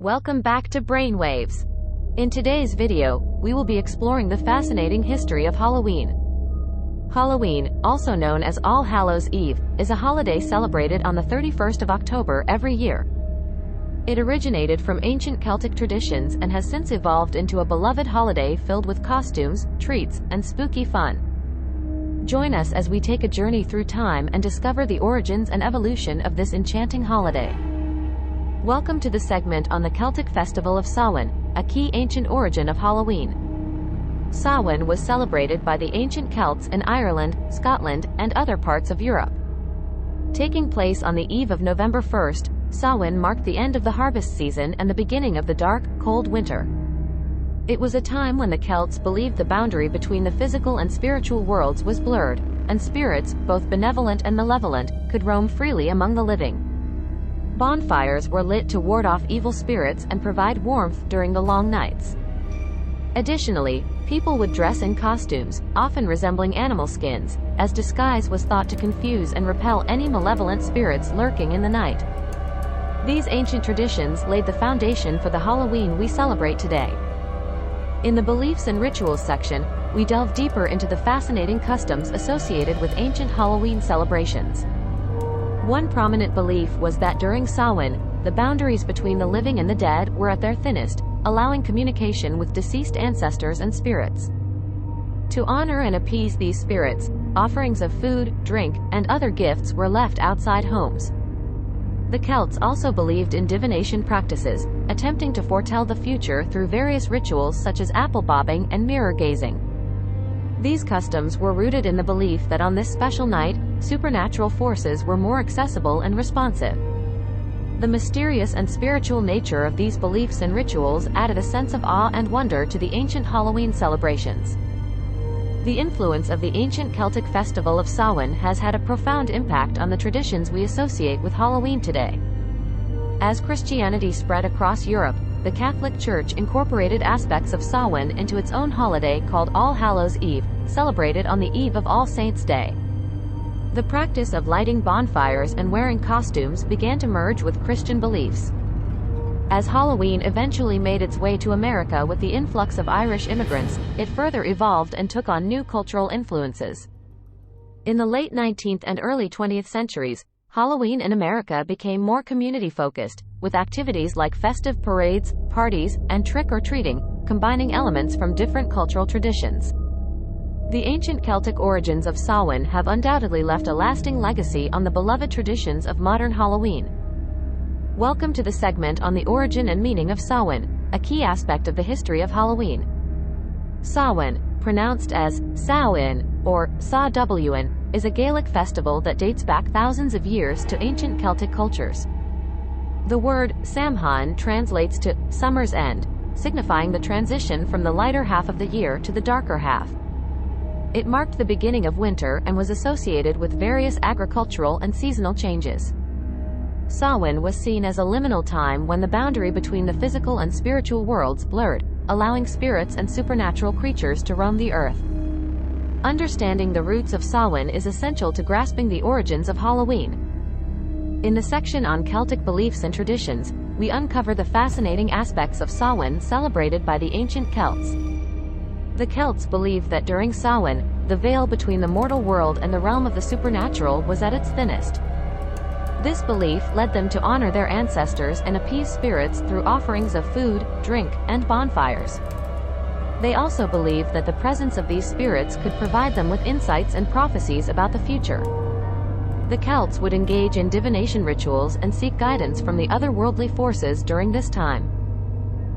Welcome back to Brainwaves. In today's video, we will be exploring the fascinating history of Halloween. Halloween, also known as All Hallows' Eve, is a holiday celebrated on the 31st of October every year. It originated from ancient Celtic traditions and has since evolved into a beloved holiday filled with costumes, treats, and spooky fun. Join us as we take a journey through time and discover the origins and evolution of this enchanting holiday. Welcome to the segment on the Celtic festival of Samhain, a key ancient origin of Halloween. Samhain was celebrated by the ancient Celts in Ireland, Scotland, and other parts of Europe. Taking place on the eve of November 1st, Samhain marked the end of the harvest season and the beginning of the dark, cold winter. It was a time when the Celts believed the boundary between the physical and spiritual worlds was blurred, and spirits, both benevolent and malevolent, could roam freely among the living. Bonfires were lit to ward off evil spirits and provide warmth during the long nights. Additionally, people would dress in costumes, often resembling animal skins, as disguise was thought to confuse and repel any malevolent spirits lurking in the night. These ancient traditions laid the foundation for the Halloween we celebrate today. In the Beliefs and Rituals section, we delve deeper into the fascinating customs associated with ancient Halloween celebrations. One prominent belief was that during Samhain, the boundaries between the living and the dead were at their thinnest, allowing communication with deceased ancestors and spirits. To honor and appease these spirits, offerings of food, drink, and other gifts were left outside homes. The Celts also believed in divination practices, attempting to foretell the future through various rituals such as apple bobbing and mirror gazing. These customs were rooted in the belief that on this special night, supernatural forces were more accessible and responsive. The mysterious and spiritual nature of these beliefs and rituals added a sense of awe and wonder to the ancient Halloween celebrations. The influence of the ancient Celtic festival of Samhain has had a profound impact on the traditions we associate with Halloween today. As Christianity spread across Europe, the Catholic Church incorporated aspects of Samhain into its own holiday called All Hallows' Eve, celebrated on the eve of All Saints' Day. The practice of lighting bonfires and wearing costumes began to merge with Christian beliefs. As Halloween eventually made its way to America with the influx of Irish immigrants, it further evolved and took on new cultural influences. In the late 19th and early 20th centuries, Halloween in America became more community-focused, with activities like festive parades, parties, and trick-or-treating, combining elements from different cultural traditions. The ancient Celtic origins of Samhain have undoubtedly left a lasting legacy on the beloved traditions of modern Halloween. Welcome to the segment on the origin and meaning of Samhain, a key aspect of the history of Halloween. Samhain, pronounced as Samhain or Samhain, is a Gaelic festival that dates back thousands of years to ancient Celtic cultures. The word Samhain translates to summer's end, signifying the transition from the lighter half of the year to the darker half. It marked the beginning of winter and was associated with various agricultural and seasonal changes. Samhain was seen as a liminal time when the boundary between the physical and spiritual worlds blurred, allowing spirits and supernatural creatures to roam the earth. Understanding the roots of Samhain is essential to grasping the origins of Halloween. In the section on Celtic beliefs and traditions, we uncover the fascinating aspects of Samhain celebrated by the ancient Celts. The Celts believed that during Samhain, the veil between the mortal world and the realm of the supernatural was at its thinnest. This belief led them to honor their ancestors and appease spirits through offerings of food, drink, and bonfires. They also believed that the presence of these spirits could provide them with insights and prophecies about the future. The Celts would engage in divination rituals and seek guidance from the otherworldly forces during this time.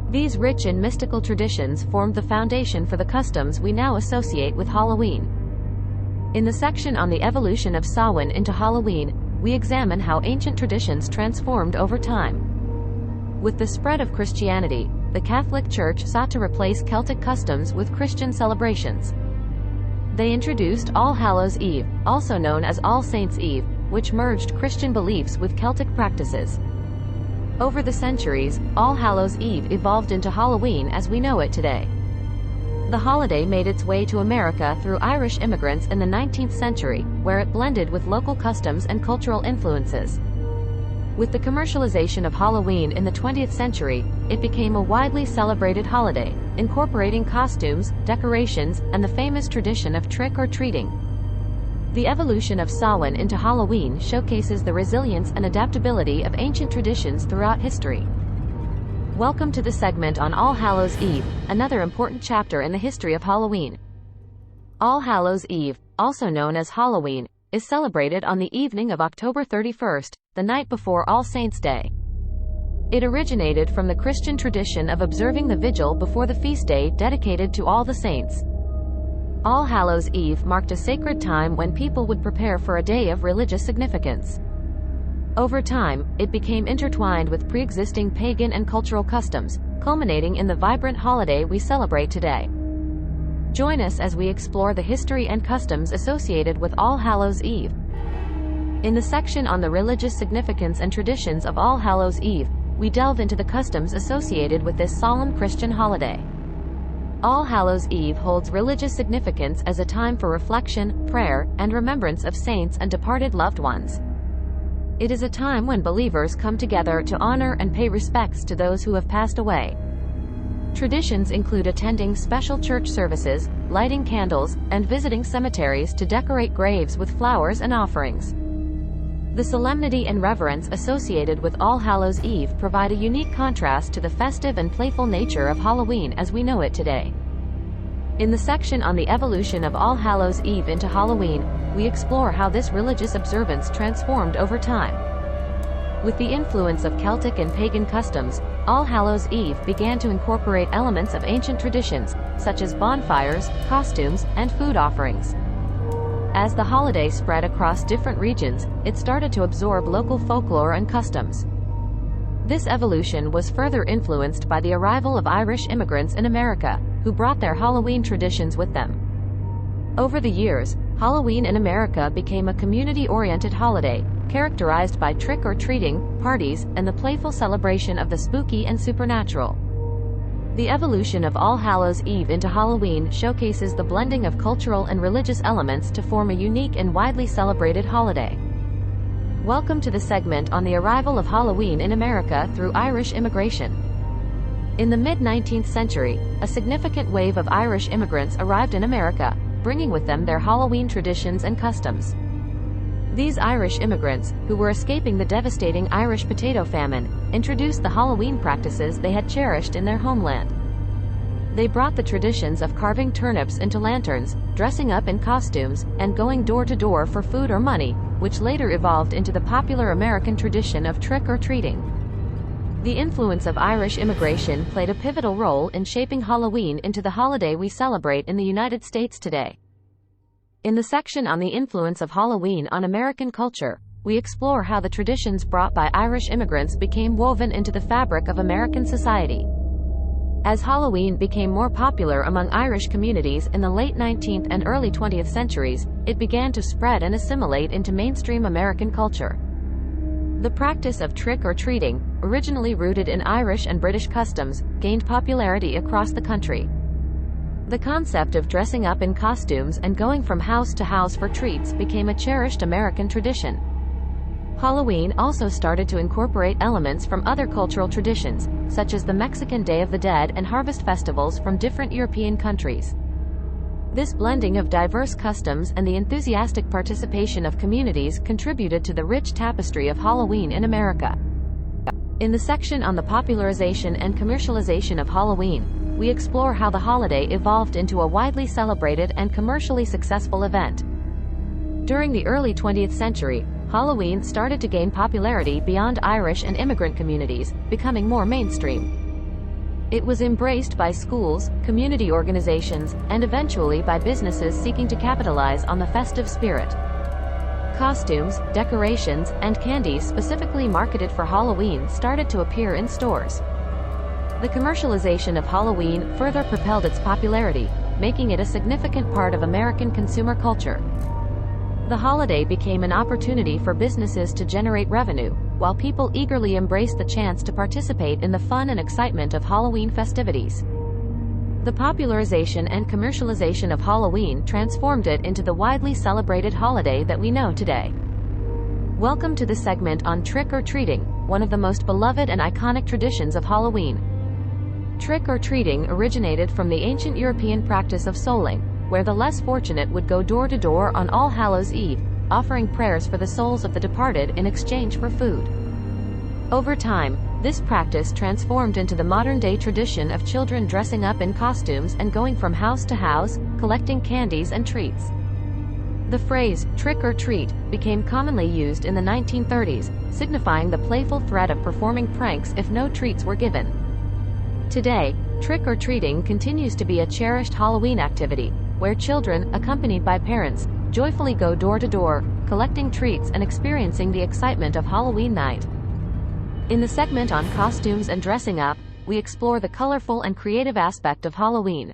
These rich and mystical traditions formed the foundation for the customs we now associate with Halloween. In the section on the evolution of Samhain into Halloween, we examine how ancient traditions transformed over time. With the spread of Christianity, the Catholic Church sought to replace Celtic customs with Christian celebrations. They introduced All Hallows' Eve, also known as All Saints' Eve, which merged Christian beliefs with Celtic practices. Over the centuries, All Hallows' Eve evolved into Halloween as we know it today. The holiday made its way to America through Irish immigrants in the 19th century, where it blended with local customs and cultural influences. With the commercialization of Halloween in the 20th century, it became a widely celebrated holiday, incorporating costumes, decorations, and the famous tradition of trick-or-treating. The evolution of Samhain into Halloween showcases the resilience and adaptability of ancient traditions throughout history. Welcome to the segment on All Hallows' Eve, another important chapter in the history of Halloween. All Hallows' Eve, also known as Halloween, is celebrated on the evening of October 31st, the night before All Saints' Day. It originated from the Christian tradition of observing the vigil before the feast day dedicated to all the saints. All Hallows' Eve marked a sacred time when people would prepare for a day of religious significance. Over time, it became intertwined with pre-existing pagan and cultural customs, culminating in the vibrant holiday we celebrate today. Join us as we explore the history and customs associated with All Hallows' Eve. In the section on the religious significance and traditions of All Hallows' Eve, we delve into the customs associated with this solemn Christian holiday. All Hallows' Eve holds religious significance as a time for reflection, prayer, and remembrance of saints and departed loved ones. It is a time when believers come together to honor and pay respects to those who have passed away. Traditions include attending special church services, lighting candles, and visiting cemeteries to decorate graves with flowers and offerings. The solemnity and reverence associated with All Hallows' Eve provide a unique contrast to the festive and playful nature of Halloween as we know it today. In the section on the evolution of All Hallows' Eve into Halloween, we explore how this religious observance transformed over time. With the influence of Celtic and pagan customs, All Hallows' Eve began to incorporate elements of ancient traditions, such as bonfires, costumes, and food offerings. As the holiday spread across different regions, it started to absorb local folklore and customs. This evolution was further influenced by the arrival of Irish immigrants in America, who brought their Halloween traditions with them. Over the years, Halloween in America became a community-oriented holiday, characterized by trick-or-treating, parties, and the playful celebration of the spooky and supernatural. The evolution of All Hallows' Eve into Halloween showcases the blending of cultural and religious elements to form a unique and widely celebrated holiday. Welcome to the segment on the arrival of Halloween in America through Irish immigration. In the mid-19th century, a significant wave of Irish immigrants arrived in America, bringing with them their Halloween traditions and customs. These Irish immigrants, who were escaping the devastating Irish potato famine, introduced the Halloween practices they had cherished in their homeland. They brought the traditions of carving turnips into lanterns, dressing up in costumes, and going door to door for food or money, which later evolved into the popular American tradition of trick-or-treating. The influence of Irish immigration played a pivotal role in shaping Halloween into the holiday we celebrate in the United States today. In the section on the influence of Halloween on American culture, we explore how the traditions brought by Irish immigrants became woven into the fabric of American society. As Halloween became more popular among Irish communities in the late 19th and early 20th centuries, it began to spread and assimilate into mainstream American culture. The practice of trick-or-treating, originally rooted in Irish and British customs, gained popularity across the country. The concept of dressing up in costumes and going from house to house for treats became a cherished American tradition. Halloween also started to incorporate elements from other cultural traditions, such as the Mexican Day of the Dead and harvest festivals from different European countries. This blending of diverse customs and the enthusiastic participation of communities contributed to the rich tapestry of Halloween in America. In the section on the popularization and commercialization of Halloween, we explore how the holiday evolved into a widely celebrated and commercially successful event. During the early 20th century, Halloween started to gain popularity beyond Irish and immigrant communities, becoming more mainstream. It was embraced by schools, community organizations, and eventually by businesses seeking to capitalize on the festive spirit. Costumes, decorations, and candies specifically marketed for Halloween started to appear in stores. The commercialization of Halloween further propelled its popularity, making it a significant part of American consumer culture. The holiday became an opportunity for businesses to generate revenue, while people eagerly embraced the chance to participate in the fun and excitement of Halloween festivities. The popularization and commercialization of Halloween transformed it into the widely celebrated holiday that we know today. Welcome to the segment on trick-or-treating, one of the most beloved and iconic traditions of Halloween. Trick-or-treating originated from the ancient European practice of souling, where the less fortunate would go door-to-door on All Hallows' Eve, offering prayers for the souls of the departed in exchange for food. Over time, this practice transformed into the modern-day tradition of children dressing up in costumes and going from house to house, collecting candies and treats. The phrase, trick or treat, became commonly used in the 1930s, signifying the playful threat of performing pranks if no treats were given. Today, trick-or-treating continues to be a cherished Halloween activity, where children, accompanied by parents, joyfully go door-to-door, collecting treats and experiencing the excitement of Halloween night. In the segment on costumes and dressing up, we explore the colorful and creative aspect of Halloween.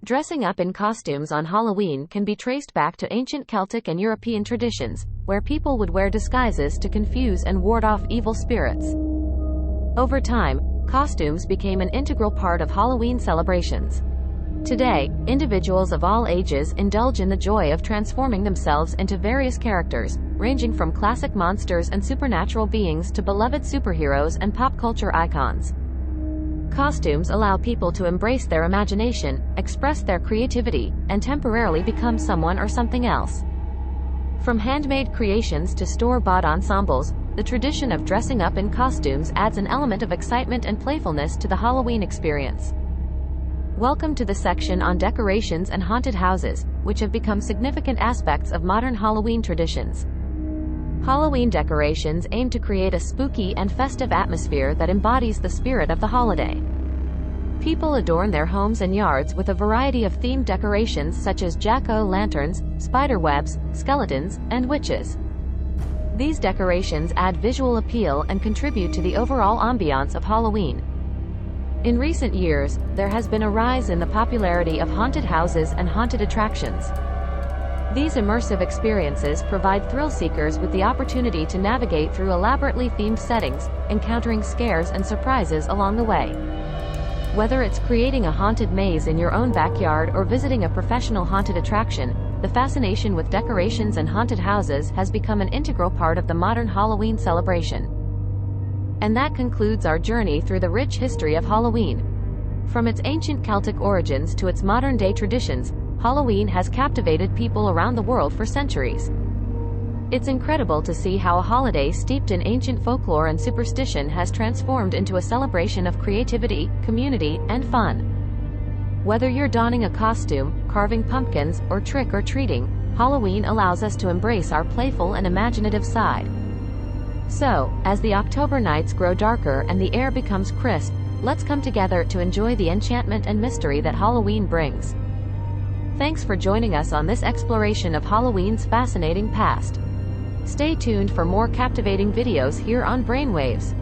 Dressing up in costumes on Halloween can be traced back to ancient Celtic and European traditions, where people would wear disguises to confuse and ward off evil spirits. Over time, costumes became an integral part of Halloween celebrations. Today, individuals of all ages indulge in the joy of transforming themselves into various characters, ranging from classic monsters and supernatural beings to beloved superheroes and pop culture icons. Costumes allow people to embrace their imagination, express their creativity, and temporarily become someone or something else. From handmade creations to store-bought ensembles, the tradition of dressing up in costumes adds an element of excitement and playfulness to the Halloween experience. Welcome to the section on decorations and haunted houses, which have become significant aspects of modern Halloween traditions. Halloween decorations aim to create a spooky and festive atmosphere that embodies the spirit of the holiday. People adorn their homes and yards with a variety of themed decorations such as jack-o'-lanterns, spider webs, skeletons, and witches. These decorations add visual appeal and contribute to the overall ambiance of Halloween. In recent years, there has been a rise in the popularity of haunted houses and haunted attractions. These immersive experiences provide thrill-seekers with the opportunity to navigate through elaborately themed settings, encountering scares and surprises along the way. Whether it's creating a haunted maze in your own backyard or visiting a professional haunted attraction, the fascination with decorations and haunted houses has become an integral part of the modern Halloween celebration. And that concludes our journey through the rich history of Halloween. From its ancient Celtic origins to its modern-day traditions, Halloween has captivated people around the world for centuries. It's incredible to see how a holiday steeped in ancient folklore and superstition has transformed into a celebration of creativity, community, and fun. Whether you're donning a costume, carving pumpkins, or trick-or-treating, Halloween allows us to embrace our playful and imaginative side. So, as the October nights grow darker and the air becomes crisp, let's come together to enjoy the enchantment and mystery that Halloween brings. Thanks for joining us on this exploration of Halloween's fascinating past. Stay tuned for more captivating videos here on Brainwaves.